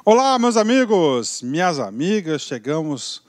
Olá, meus amigos, minhas amigas, chegamos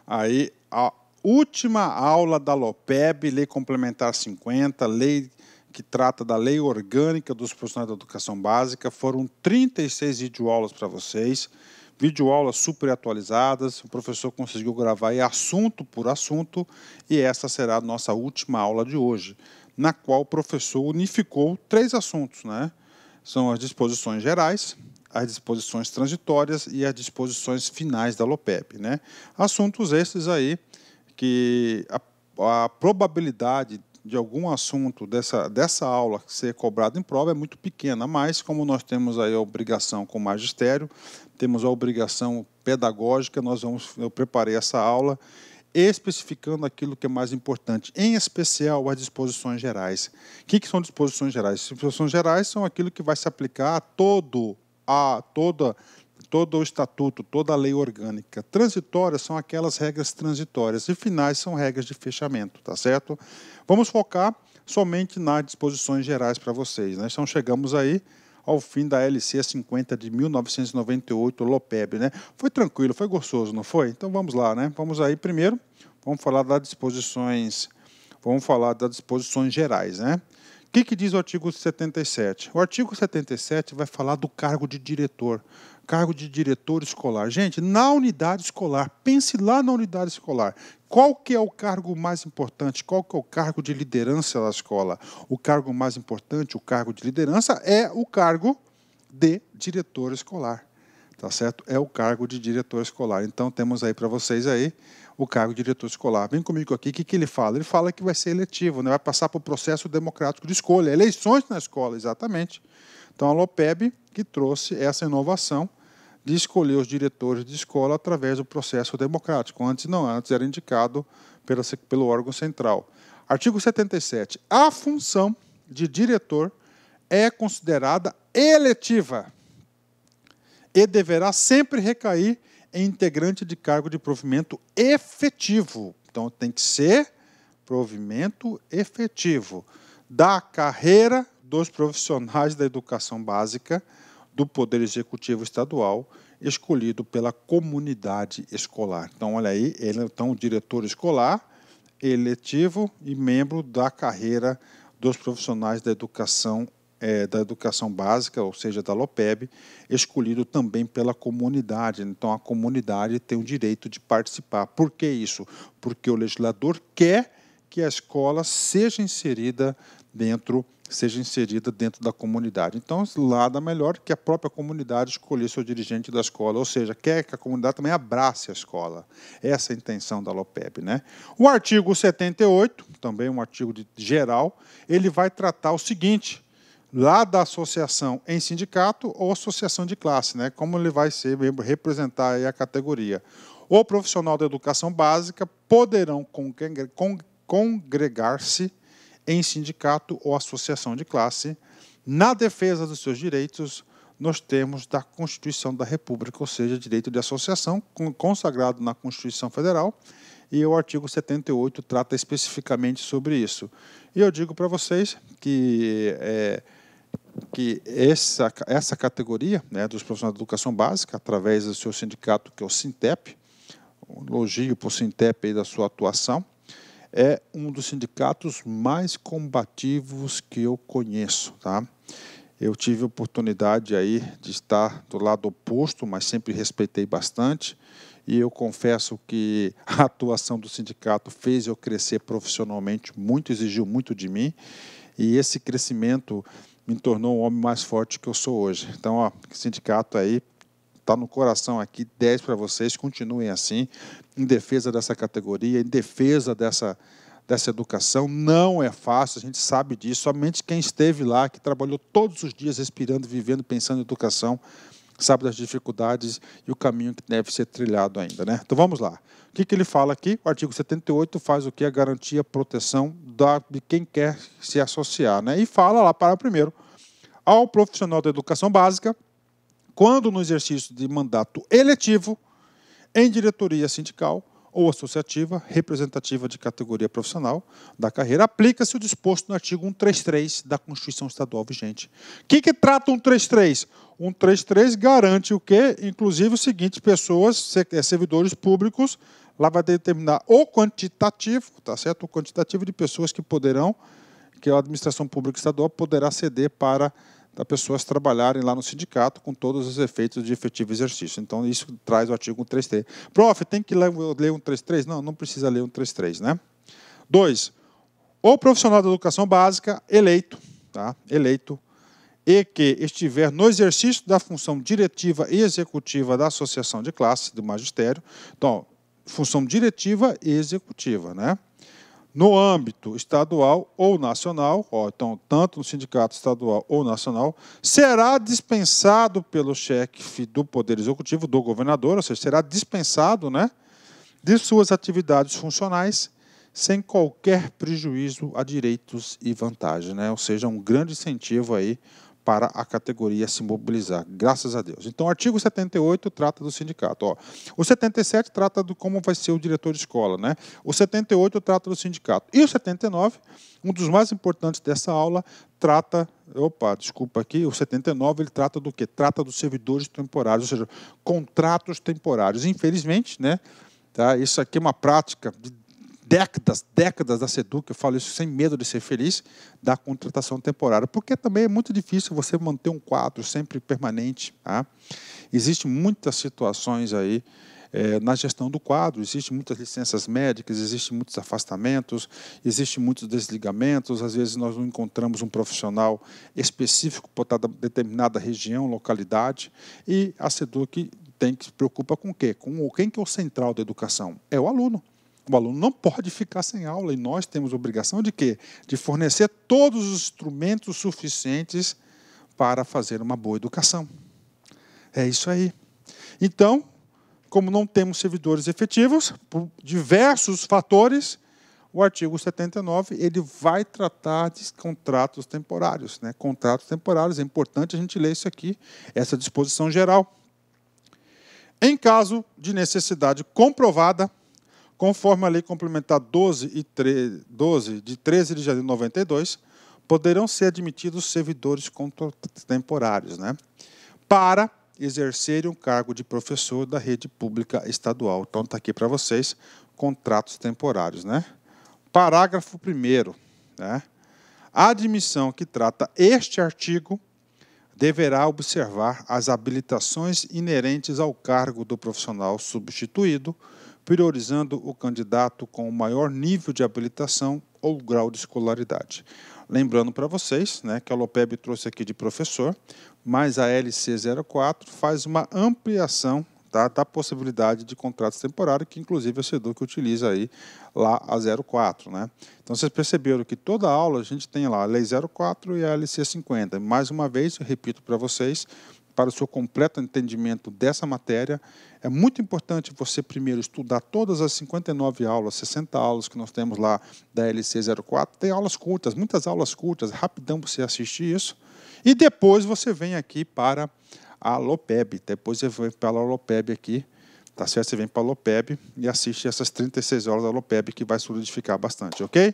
aí à última aula da LOPEB, Lei Complementar 50, lei que trata da Lei Orgânica dos Profissionais da Educação Básica. Foram 36 videoaulas para vocês, videoaulas super atualizadas, o professor conseguiu gravar aí assunto por assunto, e essa será a nossa última aula de hoje, na qual o professor unificou 3 assuntos, né? São as disposições gerais, as disposições transitórias e as disposições finais da LOPEB, né? Assuntos esses aí que a probabilidade de algum assunto dessa aula ser cobrado em prova é muito pequena, mas como nós temos aí a obrigação com o magistério, temos a obrigação pedagógica, eu preparei essa aula especificando aquilo que é mais importante, em especial as disposições gerais. O que são disposições gerais? Disposições gerais são aquilo que vai se aplicar a todo o estatuto, toda a lei orgânica. Transitórias são aquelas regras transitórias e finais são regras de fechamento, tá certo? Vamos focar somente nas disposições gerais para vocês, né? Então chegamos aí ao fim da LC 50 de 1998, LOPEB, né? Foi tranquilo, foi gostoso, não foi? Então vamos lá, né? Vamos aí primeiro, vamos falar das disposições gerais, né? O que diz o artigo 77? O artigo 77 vai falar do cargo de diretor escolar. Gente, na unidade escolar, pense lá na unidade escolar. Qual que é o cargo mais importante? Qual que é o cargo de liderança da escola? O cargo mais importante, o cargo de liderança, é o cargo de diretor escolar. Tá certo? É o cargo de diretor escolar. Então, temos aí para vocês aí o cargo de diretor escolar. Vem comigo aqui, o que ele fala? Ele fala que vai ser eletivo, né? Vai passar por processo democrático de escolha, eleições na escola, exatamente. Então, a LOPEB que trouxe essa inovação de escolher os diretores de escola através do processo democrático. Antes não, antes era indicado pelo órgão central. Artigo 77. A função de diretor é considerada eletiva e deverá sempre recair em integrante de cargo de provimento efetivo. Então, tem que ser provimento efetivo da carreira dos profissionais da educação básica do Poder Executivo Estadual, escolhido pela comunidade escolar. Então, olha aí, ele é o diretor escolar, eletivo e membro da carreira dos profissionais da educação básica, ou seja, da LOPEB, escolhido também pela comunidade. Então, a comunidade tem o direito de participar. Por que isso? Porque o legislador quer que a escola seja inserida dentro da comunidade. Então, nada melhor que a própria comunidade escolher seu dirigente da escola, ou seja, quer que a comunidade também abrace a escola. Essa é a intenção da LOPEB, né? O artigo 78, também um artigo geral, ele vai tratar o seguinte: lá da associação em sindicato ou associação de classe, né? Como ele vai representar aí a categoria. O profissional da educação básica poderão congregar-se em sindicato ou associação de classe na defesa dos seus direitos nos termos da Constituição da República, ou seja, direito de associação consagrado na Constituição Federal, e o artigo 78 trata especificamente sobre isso. E eu digo para vocês que essa categoria, né, dos profissionais de educação básica, através do seu sindicato, que é o SINTEP, um elogio para o SINTEP aí da sua atuação, é um dos sindicatos mais combativos que eu conheço, tá? Eu tive a oportunidade aí de estar do lado oposto, mas sempre respeitei bastante, e eu confesso que a atuação do sindicato fez eu crescer profissionalmente muito, exigiu muito de mim, e esse crescimento me tornou um homem mais forte que eu sou hoje. Então, ó, o sindicato aí está no coração aqui, 10 para vocês, continuem assim, em defesa dessa categoria, em defesa dessa educação. Não é fácil, a gente sabe disso, somente quem esteve lá, que trabalhou todos os dias respirando, vivendo, pensando em educação, sabe das dificuldades e o caminho que deve ser trilhado ainda, né? Então vamos lá. O que ele fala aqui? O artigo 78 faz o que? A garantia, a proteção de quem quer se associar, né? E fala lá, para primeiro, ao profissional da educação básica, quando no exercício de mandato eletivo, em diretoria sindical ou associativa, representativa de categoria profissional da carreira, aplica-se o disposto no artigo 133 da Constituição Estadual vigente. O que trata o 133? O 133 garante o quê? Inclusive o seguinte, pessoas, servidores públicos, lá vai determinar o quantitativo, tá certo? O quantitativo de pessoas que poderão, que a administração pública estadual poderá ceder para as pessoas trabalharem lá no sindicato com todos os efeitos de efetivo exercício. Então, isso traz o artigo 133. Prof, tem que ler o 133? Não, não precisa ler o 133, né? 2. O profissional da educação básica eleito, tá? Eleito, e que estiver no exercício da função diretiva e executiva da associação de classe do magistério. Então, função diretiva e executiva, né? No âmbito estadual ou nacional, então, tanto no sindicato estadual ou nacional, será dispensado pelo chefe do Poder Executivo, do governador, ou seja, será dispensado, né, de suas atividades funcionais, sem qualquer prejuízo a direitos e vantagens, né? Ou seja, um grande incentivo aí para a categoria se mobilizar, graças a Deus. Então, o artigo 78 trata do sindicato. O 77 trata de como vai ser o diretor de escola, né? O 78 trata do sindicato. E o 79, um dos mais importantes dessa aula, trata... desculpa aqui. O 79, ele trata do quê? Trata dos servidores temporários, ou seja, contratos temporários. Infelizmente, né? Tá? Isso aqui é uma prática de décadas da SEDUC, eu falo isso sem medo de ser feliz, da contratação temporária, porque também é muito difícil você manter um quadro sempre permanente. Tá? Existem muitas situações aí na gestão do quadro, existem muitas licenças médicas, existem muitos afastamentos, existem muitos desligamentos, às vezes nós não encontramos um profissional específico para determinada região, localidade, e a SEDUC se preocupa com o quê? Com quem que é o central da educação? É o aluno. O aluno não pode ficar sem aula e nós temos a obrigação de quê? De fornecer todos os instrumentos suficientes para fazer uma boa educação. É isso aí. Então, como não temos servidores efetivos, por diversos fatores, o artigo 79 ele vai tratar de contratos temporários, né? Contratos temporários, é importante a gente ler isso aqui, essa disposição geral. Em caso de necessidade comprovada, conforme a Lei Complementar 12 de 13 de janeiro de 92, poderão ser admitidos servidores temporários, né, para exercerem o cargo de professor da rede pública estadual. Então, está aqui para vocês, contratos temporários. Né? Parágrafo 1º. Né, a admissão que trata este artigo deverá observar as habilitações inerentes ao cargo do profissional substituído, priorizando o candidato com o maior nível de habilitação ou grau de escolaridade. Lembrando para vocês, né, que a LOPEB trouxe aqui de professor, mas a LC 04 faz uma ampliação, tá, da possibilidade de contratos temporários, que inclusive a SEDUC utiliza aí lá a 04. Né? Então, vocês perceberam que toda aula a gente tem lá a Lei 04 e a LC 50. Mais uma vez, eu repito para vocês, para o seu completo entendimento dessa matéria, é muito importante você primeiro estudar todas as 59 aulas, 60 aulas que nós temos lá da LC 04. Tem aulas curtas, muitas aulas curtas, rapidão você assistir isso. E depois você vem aqui para a LOPEB. Depois você vem para a LOPEB aqui, tá certo? Você vem para a LOPEB e assiste essas 36 horas da LOPEB, que vai solidificar bastante, ok?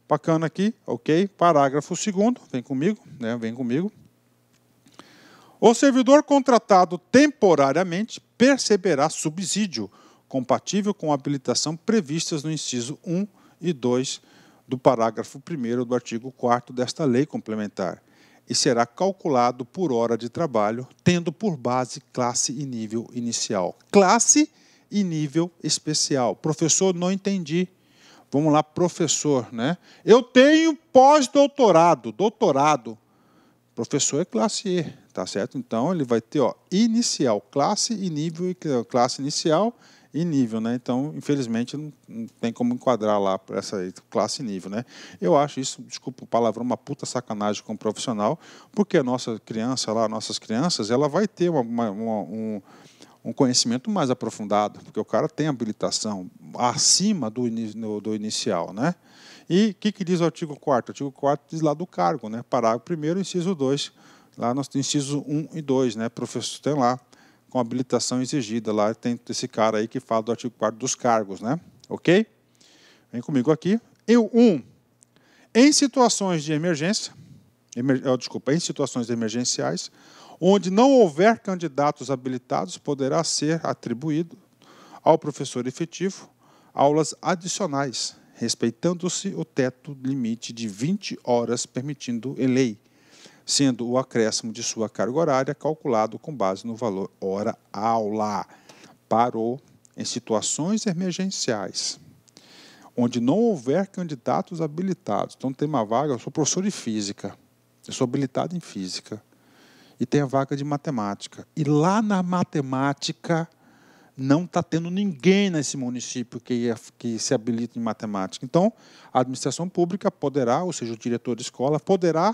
Bacana aqui, ok? Parágrafo 2º, vem comigo, né? Vem comigo. O servidor contratado temporariamente perceberá subsídio compatível com a habilitação previstas no inciso 1 e 2 do parágrafo 1º do artigo 4º desta lei complementar e será calculado por hora de trabalho, tendo por base classe e nível inicial. Classe e nível especial. Professor, não entendi. Vamos lá, professor, né? Eu tenho pós-doutorado, doutorado. Professor é classe E, tá certo? Então, ele vai ter, inicial, classe e nível, classe inicial e nível, né? Então, infelizmente, não tem como enquadrar lá para essa aí, classe e nível, né? Eu acho isso, desculpa o palavrão, uma puta sacanagem com o profissional, porque a nossa criança lá, nossas crianças, ela vai ter um conhecimento mais aprofundado, porque o cara tem habilitação acima do inicial, né? E o que diz o artigo 4º? O artigo 4º diz lá do cargo, né? Parágrafo 1º, inciso 2, lá no inciso 1 e 2, né? Professor, tem lá, com a habilitação exigida. Lá tem esse cara aí que fala do artigo 4º dos cargos, né? Ok? Vem comigo aqui. Em situações de emergência, em situações emergenciais, onde não houver candidatos habilitados, poderá ser atribuído ao professor efetivo aulas adicionais, respeitando-se o teto limite de 20 horas permitido em lei, sendo o acréscimo de sua carga horária calculado com base no valor hora-aula. Parou em situações emergenciais, onde não houver candidatos habilitados. Então, tem uma vaga, eu sou professor de física, eu sou habilitado em física, e tem a vaga de matemática. E lá na matemática, não está tendo ninguém nesse município que se habilita em matemática. Então, a administração pública poderá, ou seja, o diretor de escola, poderá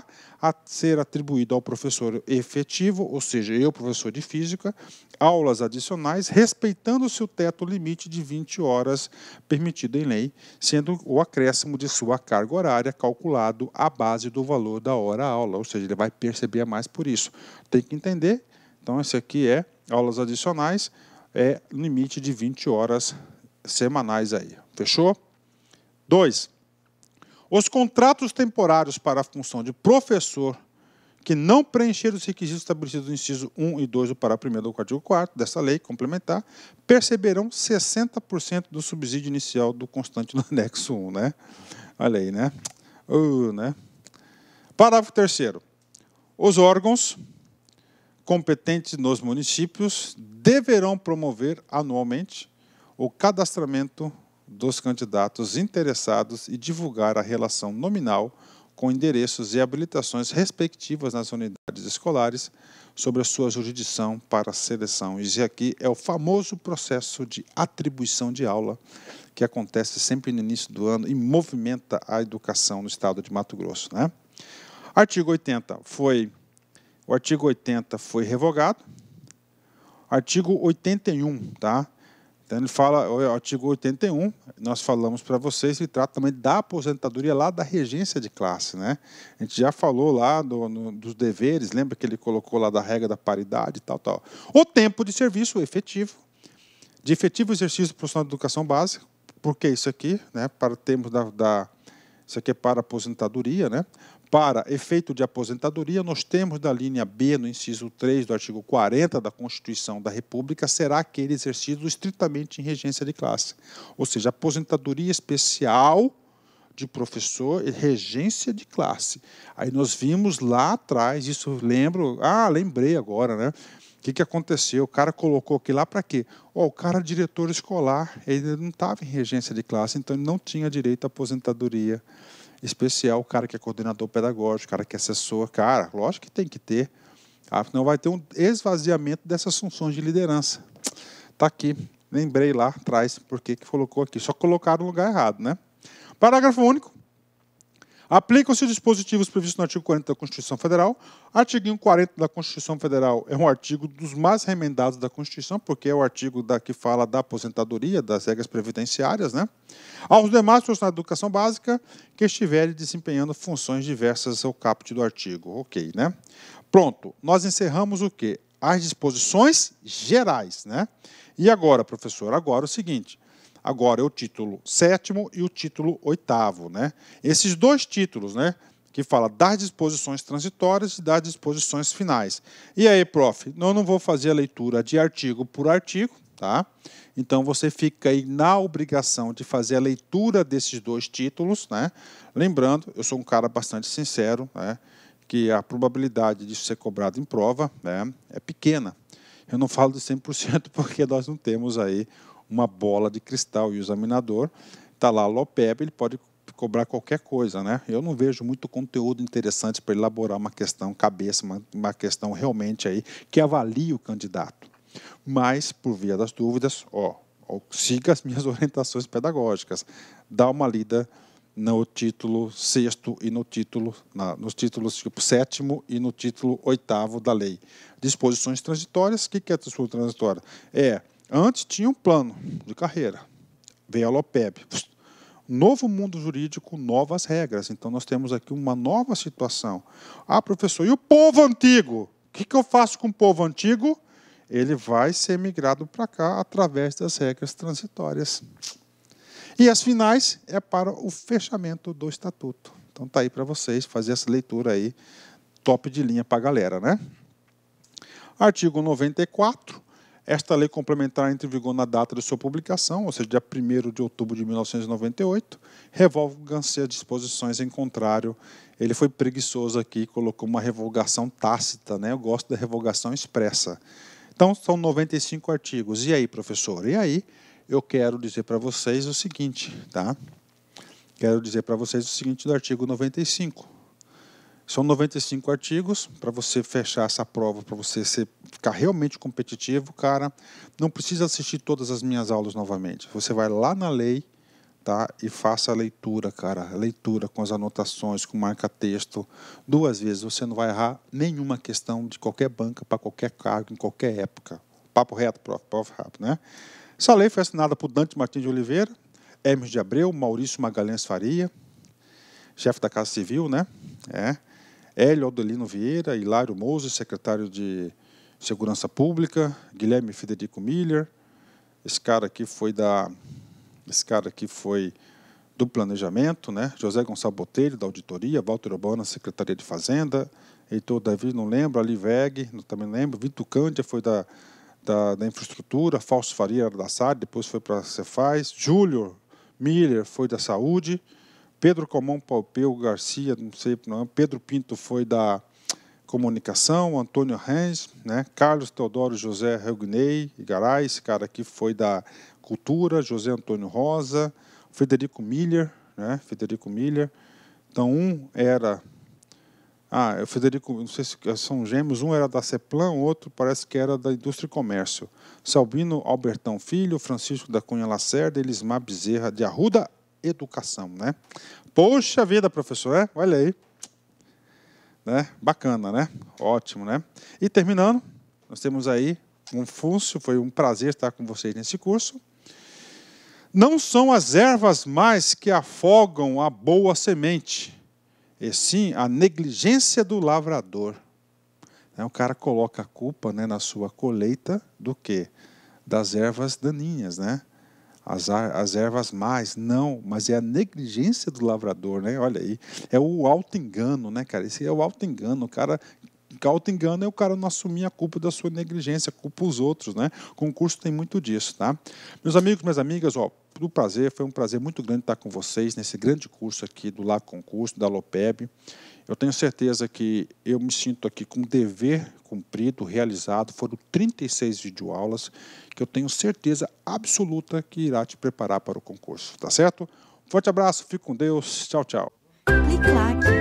ser atribuído ao professor efetivo, ou seja, eu, professor de física, aulas adicionais, respeitando-se o teto limite de 20 horas permitido em lei, sendo o acréscimo de sua carga horária calculado à base do valor da hora-aula, ou seja, ele vai perceber mais por isso. Tem que entender. Então, esse aqui é aulas adicionais, limite de 20 horas semanais aí. Fechou? 2. Os contratos temporários para a função de professor que não preencheram os requisitos estabelecidos no inciso 1 e 2 do parágrafo 1º do artigo 4º dessa lei complementar perceberão 60% do subsídio inicial do constante no anexo 1, né? Olha aí, né? Né? Parágrafo 3º. Os órgãos competentes nos municípios deverão promover anualmente o cadastramento dos candidatos interessados e divulgar a relação nominal com endereços e habilitações respectivas nas unidades escolares sobre a sua jurisdição para seleção. Isso aqui é o famoso processo de atribuição de aula que acontece sempre no início do ano e movimenta a educação no estado de Mato Grosso, né? O artigo 80 foi revogado. Artigo 81, tá? Então, ele fala, o artigo 81, nós falamos para vocês, ele trata também da aposentadoria lá da regência de classe, né? A gente já falou lá dos deveres, lembra que ele colocou lá da regra da paridade e tal. O tempo de serviço efetivo, de efetivo exercício profissional de educação básica, porque isso aqui, né? Para termos isso aqui é para aposentadoria, né? Para efeito de aposentadoria, nos termos da linha B, no inciso 3 do artigo 40 da Constituição da República, será aquele exercido estritamente em regência de classe. Ou seja, aposentadoria especial de professor e regência de classe. Aí nós vimos lá atrás, isso lembrei agora, né? O que aconteceu? O cara colocou aqui lá para quê? O cara diretor escolar, ele não estava em regência de classe, então ele não tinha direito à aposentadoria especial, o cara que é coordenador pedagógico, o cara que é assessor, cara, lógico que tem que ter, senão vai ter um esvaziamento dessas funções de liderança. Está aqui, lembrei lá atrás, porque que colocou aqui, só colocaram no lugar errado, né? Parágrafo único. Aplicam-se os dispositivos previstos no artigo 40 da Constituição Federal. Artigo 40 da Constituição Federal é um artigo dos mais remendados da Constituição, porque é o artigo que fala da aposentadoria, das regras previdenciárias, né? Aos demais profissionais de educação básica que estiverem desempenhando funções diversas ao caput do artigo. Ok, né? Pronto, nós encerramos o quê? As disposições gerais, né? E agora, professor? Agora é o seguinte. Agora é o título 7º e o título 8º, né? Esses dois títulos, né? Que fala das disposições transitórias e das disposições finais. E aí, prof, eu não vou fazer a leitura de artigo por artigo, tá? Então, você fica aí na obrigação de fazer a leitura desses dois títulos, né? Lembrando, eu sou um cara bastante sincero, né? Que a probabilidade disso ser cobrado em prova, né, é pequena. Eu não falo de 100% porque nós não temos aí uma bola de cristal e o examinador está lá, LOPEB, ele pode cobrar qualquer coisa, né? Eu não vejo muito conteúdo interessante para elaborar uma questão cabeça, uma questão realmente aí que avalie o candidato. Mas, por via das dúvidas, siga as minhas orientações pedagógicas, dá uma lida no título 6º e nos títulos tipo 7º e no título 8º da lei. Disposições transitórias, o que é disposição transitória? Antes tinha um plano de carreira, veio a LOPEB. Novo mundo jurídico, novas regras. Então, nós temos aqui uma nova situação. Professor, e o povo antigo? O que eu faço com o povo antigo? ele vai ser migrado para cá através das regras transitórias. E as finais é para o fechamento do estatuto. Então tá aí para vocês fazer essa leitura aí, top de linha para a galera, né? Artigo 94. Esta lei complementar entra em vigor na data de sua publicação, ou seja, dia 1º de outubro de 1998, revogam-se as disposições em contrário. Ele foi preguiçoso aqui, colocou uma revogação tácita, né? Eu gosto da revogação expressa. Então, são 95 artigos. E aí, professor? E aí, eu quero dizer para vocês o seguinte, tá? Quero dizer para vocês o seguinte do artigo 95. São 95 artigos. Para você fechar essa prova, para você ficar realmente competitivo, cara, não precisa assistir todas as minhas aulas novamente. Você vai lá na lei, tá? E faça a leitura, cara. A leitura com as anotações, com marca-texto. 2 vezes. Você não vai errar nenhuma questão de qualquer banca, para qualquer cargo, em qualquer época. Papo reto, prof. Papo rápido, né? Essa lei foi assinada por Dante Martins de Oliveira, Hermes de Abreu, Maurício Magalhães Faria, chefe da Casa Civil, né? Hélio Aldelino Vieira, Hilário Moses, secretário de Segurança Pública, Guilherme Federico Miller, esse cara aqui foi do Planejamento, né? José Gonçalves Botelho, da Auditoria, Walter Urbana, Secretaria de Fazenda, Heitor Davi, não lembro, Ali Veg, também não lembro, Vitor Cândia foi da Infraestrutura, Fausto Faria era da SAD, depois foi para a Cefaz, Júlio Miller foi da Saúde, Pedro Comão Palpeu Garcia, não sei, não, Pedro Pinto foi da Comunicação, Antônio Renz, né? Carlos Teodoro José Regnei Garay, esse cara aqui foi da Cultura, José Antônio Rosa, Federico Miller, né? Federico Miller. Então, um era... o Federico, não sei se são gêmeos, um era da Ceplan, o outro parece que era da Indústria e Comércio. Salvino Albertão Filho, Francisco da Cunha Lacerda, Elismar Bezerra de Arruda, Educação, né? Poxa vida, professor, olha aí. Né? Bacana, né? Ótimo, né? E terminando, nós temos aí Confúcio, foi um prazer estar com vocês nesse curso. Não são as ervas mais que afogam a boa semente, e sim a negligência do lavrador. O cara coloca a culpa, né, na sua colheita do quê? Das ervas daninhas, né? As ervas mais, não, mas é a negligência do lavrador, né? Olha aí, é o auto-engano, né, cara? Esse é o auto-engano, auto-engano é o cara não assumir a culpa da sua negligência, culpa os outros, né? O concurso tem muito disso, tá? Meus amigos, minhas amigas, ó, foi um prazer muito grande estar com vocês nesse grande curso aqui do Lago Concurso, da Lopeb. Eu tenho certeza que eu me sinto aqui com um dever cumprido, realizado. Foram 36 videoaulas que eu tenho certeza absoluta que irá te preparar para o concurso, tá certo? Forte abraço, fique com Deus, tchau, tchau. Clique lá